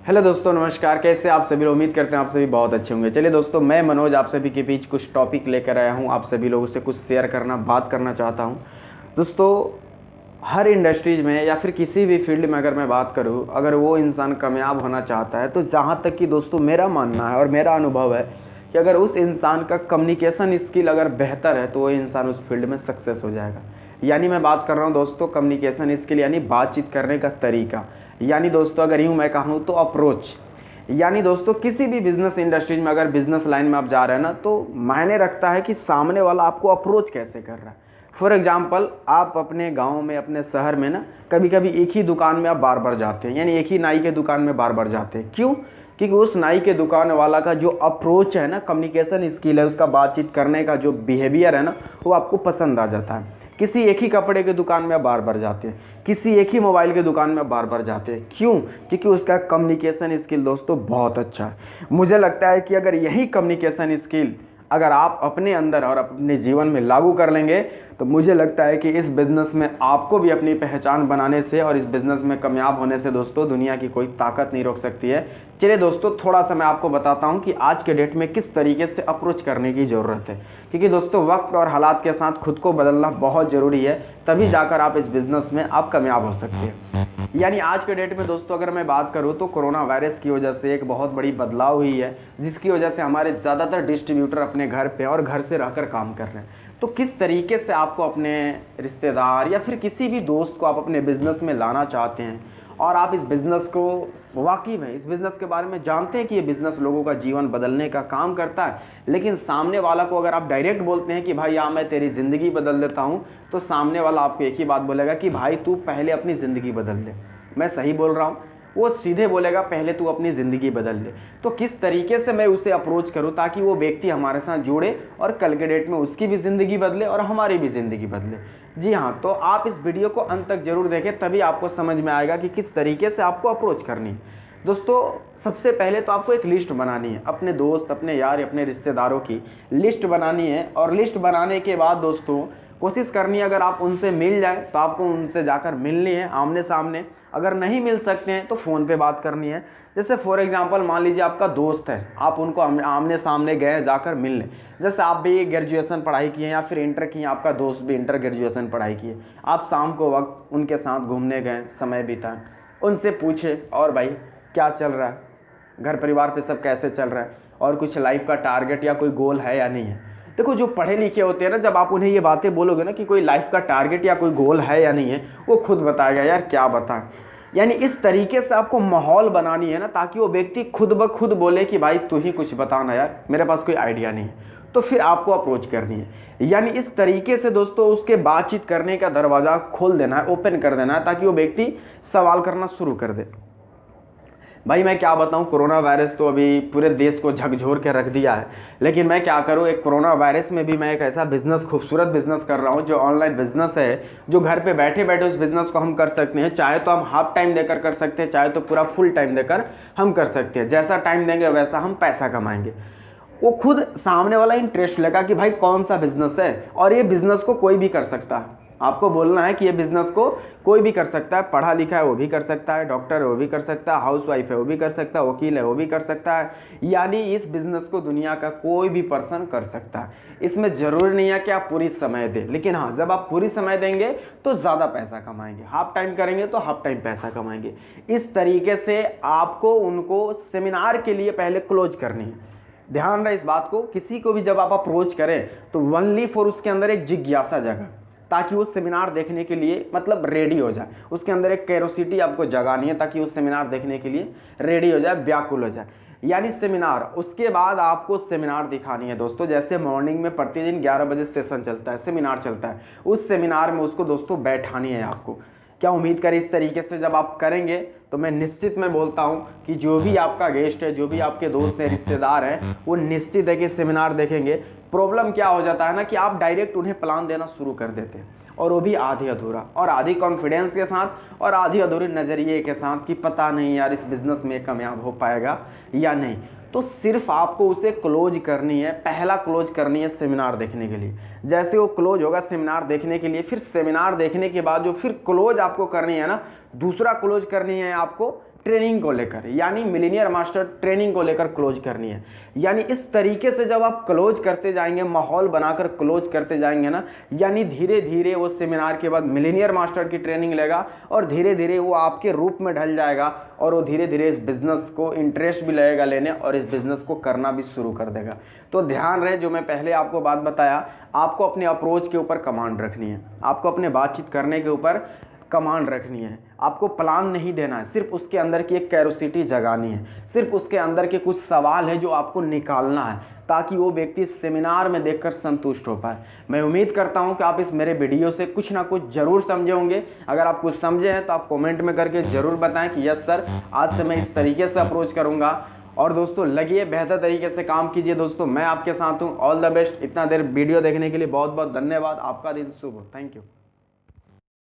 Hello दोस्तों, नमस्कार। कैसे आप सभी लोग? उम्मीद करते हैं आप सभी बहुत अच्छे होंगे। चलिए दोस्तों, मैं मनोज आप सभी के बीच कुछ टॉपिक लेकर आया हूं। आप सभी लोगों से कुछ शेयर करना, बात करना चाहता हूं। दोस्तों, हर इंडस्ट्रीज में या फिर किसी भी फील्ड में अगर मैं बात करूं, अगर वो इंसान कामयाब होना चाहता है तो जहां तक कि दोस्तों मेरा मानना है और मेरा अनुभव है कि अगर उस इंसान का कम्युनिकेशन स्किल अगर बेहतर है तो वो इंसान उस फील्ड में सक्सेस हो जाएगा। यानी मैं बात कर रहा हूँ दोस्तों कम्युनिकेशन स्किल, यानी बातचीत करने का तरीका। यानी दोस्तों अगर यूँ मैं कहूँ तो अप्रोच। यानी दोस्तों किसी भी बिजनेस इंडस्ट्रीज में अगर बिजनेस लाइन में आप जा रहे हैं ना, तो मायने रखता है कि सामने वाला आपको अप्रोच कैसे कर रहा है। फॉर एग्जाम्पल, आप अपने गांव में, अपने शहर में ना, कभी कभी एक ही दुकान में आप बार बार जाते हैं, यानी एक ही नाई के दुकान में बार बार जाते हैं। क्यों? क्योंकि उस नाई के दुकान वाला का जो अप्रोच है ना, कम्युनिकेशन स्किल है, उसका बातचीत करने का जो बिहेवियर है ना, वो आपको पसंद आ जाता है। किसी एक ही कपड़े के दुकान में आप बार बार जाते हैं, किसी एक ही मोबाइल के दुकान में बार बार जाते हैं। क्यों? क्योंकि उसका कम्युनिकेशन स्किल दोस्तों बहुत अच्छा है। मुझे लगता है कि अगर यही कम्युनिकेशन स्किल अगर आप अपने अंदर और अपने जीवन में लागू कर लेंगे तो मुझे लगता है कि इस बिज़नेस में आपको भी अपनी पहचान बनाने से और इस बिज़नेस में कामयाब होने से दोस्तों दुनिया की कोई ताकत नहीं रोक सकती है। चलिए दोस्तों, थोड़ा सा मैं आपको बताता हूं कि आज के डेट में किस तरीके से अप्रोच करने की ज़रूरत है। क्योंकि दोस्तों वक्त और हालात के साथ खुद को बदलना बहुत ज़रूरी है, तभी जाकर आप इस बिज़नेस में आप कामयाब हो सकते हैं। यानी आज के डेट में दोस्तों अगर मैं बात करूं तो कोरोना वायरस की वजह से एक बहुत बड़ी बदलाव हुई है, जिसकी वजह से हमारे ज़्यादातर डिस्ट्रीब्यूटर अपने घर पे और घर से रहकर काम कर रहे हैं। तो किस तरीके से आपको अपने रिश्तेदार या फिर किसी भी दोस्त को आप अपने बिजनेस में लाना चाहते हैं और आप इस बिज़नेस को वाकई में, इस बिज़नेस के बारे में जानते हैं कि ये बिज़नेस लोगों का जीवन बदलने का काम करता है, लेकिन सामने वाला को अगर आप डायरेक्ट बोलते हैं कि भाई या मैं तेरी ज़िंदगी बदल देता हूँ, तो सामने वाला आपको एक ही बात बोलेगा कि भाई तू पहले अपनी ज़िंदगी बदल ले। मैं सही बोल रहा हूँ? वो सीधे बोलेगा पहले तू अपनी ज़िंदगी बदल ले। तो किस तरीके से मैं उसे अप्रोच करूँ ताकि वो व्यक्ति हमारे साथ जुड़े और कल के डेट में उसकी भी ज़िंदगी बदले और हमारी भी ज़िंदगी बदले। जी हाँ, तो आप इस वीडियो को अंत तक जरूर देखें, तभी आपको समझ में आएगा कि किस तरीके से आपको अप्रोच करनी है। दोस्तों सबसे पहले तो आपको एक लिस्ट बनानी है, अपने दोस्त, अपने यार, अपने रिश्तेदारों की लिस्ट बनानी है। और लिस्ट बनाने के बाद दोस्तों कोशिश करनी है अगर आप उनसे मिल जाए तो आपको उनसे जाकर मिलनी है आमने सामने। अगर नहीं मिल सकते हैं तो फ़ोन पे बात करनी है। जैसे फॉर एग्जांपल मान लीजिए आपका दोस्त है, आप उनको आमने सामने गए जाकर मिलने। जैसे आप भी ग्रेजुएशन पढ़ाई किए या फिर इंटर किए, आपका दोस्त भी इंटर ग्रेजुएशन पढ़ाई किए, आप शाम को वक्त उनके साथ घूमने गए, समय बिताएं, उनसे पूछे और भाई क्या चल रहा है, घर परिवार पे सब कैसे चल रहा है, और कुछ लाइफ का टारगेट या कोई गोल है या नहीं है। देखो जो पढ़े लिखे होते हैं ना, जब आप उन्हें ये बातें बोलोगे ना कि कोई लाइफ का टारगेट या कोई गोल है या नहीं है, वो खुद बताएगा यार क्या बताएं। यानी इस तरीके से आपको माहौल बनानी है ना, ताकि वो व्यक्ति खुद ब खुद बोले कि भाई तू ही कुछ बताना यार, मेरे पास कोई आइडिया नहीं है। तो फिर आपको अप्रोच करनी है। यानी इस तरीके से दोस्तों उसके बातचीत करने का दरवाज़ा खोल देना है, ओपन कर देना है, ताकि वो व्यक्ति सवाल करना शुरू कर दे। भाई मैं क्या बताऊं, कोरोना वायरस तो अभी पूरे देश को झकझोर के रख दिया है, लेकिन मैं क्या करूं, एक कोरोना वायरस में भी मैं एक ऐसा बिजनेस, खूबसूरत बिजनेस कर रहा हूं जो ऑनलाइन बिजनेस है, जो घर पे बैठे बैठे उस बिजनेस को हम कर सकते हैं। चाहे तो हम हाफ टाइम देकर कर सकते हैं, चाहे तो पूरा फुल टाइम देकर हम कर सकते हैं। जैसा टाइम देंगे वैसा हम पैसा कमाएंगे। वो खुद सामने वाला इंटरेस्ट लगा कि भाई कौन सा बिजनेस है, और ये बिजनेस को कोई भी कर सकता है। आपको बोलना है कि ये बिजनेस को कोई भी कर सकता है, पढ़ा लिखा है वो भी कर सकता है, डॉक्टर है वो भी कर सकता है, हाउसवाइफ है वो भी कर सकता है, वकील है वो भी कर सकता है। यानी इस बिजनेस को दुनिया का कोई भी पर्सन कर सकता है। इसमें जरूरी नहीं है कि आप पूरी समय दें, लेकिन हाँ, जब आप पूरी समय देंगे तो ज़्यादा पैसा कमाएंगे, हाफ टाइम करेंगे तो हाफ टाइम पैसा कमाएंगे। इस तरीके से आपको उनको सेमिनार के लिए पहले क्लोज करनी है। ध्यान रहे इस बात को, किसी को भी जब आप अप्रोच करें तो ओनली फॉर उसके अंदर एक जिज्ञासा जगह, ताकि वो सेमिनार देखने के लिए मतलब रेडी हो जाए। उसके अंदर एक क्यूरियोसिटी आपको जगानी है ताकि वो सेमिनार देखने के लिए रेडी हो जाए, व्याकुल हो जाए। यानी सेमिनार, उसके बाद आपको सेमिनार दिखानी है दोस्तों। जैसे मॉर्निंग में प्रतिदिन 11 बजे सेशन चलता है, सेमिनार चलता है, उस सेमिनार में उसको दोस्तों बैठानी है आपको। क्या उम्मीद करें इस तरीके से जब आप करेंगे तो मैं निश्चित में बोलता हूं कि जो भी आपका गेस्ट है, जो भी आपके दोस्त हैं, रिश्तेदार हैं, वो निश्चित है कि सेमिनार देखेंगे। प्रॉब्लम क्या हो जाता है ना कि आप डायरेक्ट उन्हें प्लान देना शुरू कर देते हैं, और वो भी आधी अधूरा और आधी कॉन्फिडेंस के साथ और आधी अधूरी नज़रिए के साथ कि पता नहीं यार इस बिज़नेस में कामयाब हो पाएगा या नहीं। तो सिर्फ आपको उसे क्लोज करनी है, पहला क्लोज करनी है सेमिनार देखने के लिए। जैसे वो क्लोज होगा सेमिनार देखने के लिए, फिर सेमिनार देखने के बाद जो फिर क्लोज आपको करनी है ना, दूसरा क्लोज करनी है आपको ट्रेनिंग को लेकर, यानी मिलीनियर मास्टर ट्रेनिंग को लेकर क्लोज करनी है। यानी इस तरीके से जब आप क्लोज करते जाएंगे, माहौल बनाकर क्लोज करते जाएंगे ना, यानी धीरे धीरे वो सेमिनार के बाद मिलीनियर मास्टर की ट्रेनिंग लेगा और धीरे धीरे वो आपके रूप में ढल जाएगा और वो धीरे धीरे इस बिजनेस को इंटरेस्ट भी लगेगा लेने और इस बिजनेस को करना भी शुरू कर देगा। तो ध्यान रहे, जो मैं पहले आपको बात बताया, आपको अपने अप्रोच के ऊपर कमांड रखनी है, आपको अपने बातचीत करने के ऊपर कमांड रखनी है, आपको प्लान नहीं देना है, सिर्फ उसके अंदर की एक कैरोसिटी जगानी है, सिर्फ उसके अंदर के कुछ सवाल है जो आपको निकालना है ताकि वो व्यक्ति सेमिनार में देखकर संतुष्ट हो पाए। मैं उम्मीद करता हूं कि आप इस मेरे वीडियो से कुछ ना कुछ जरूर समझे होंगे। अगर आप कुछ समझे हैं तो आप कमेंट में करके जरूर बताएं कि यस सर, आज से मैं इस तरीके से अप्रोच करूंगा। और दोस्तों लगिए, बेहतर तरीके से काम कीजिए। दोस्तों मैं आपके साथ हूं। All the best. इतना देर वीडियो देखने के लिए बहुत बहुत धन्यवाद। आपका दिन शुभ हो। Thank you.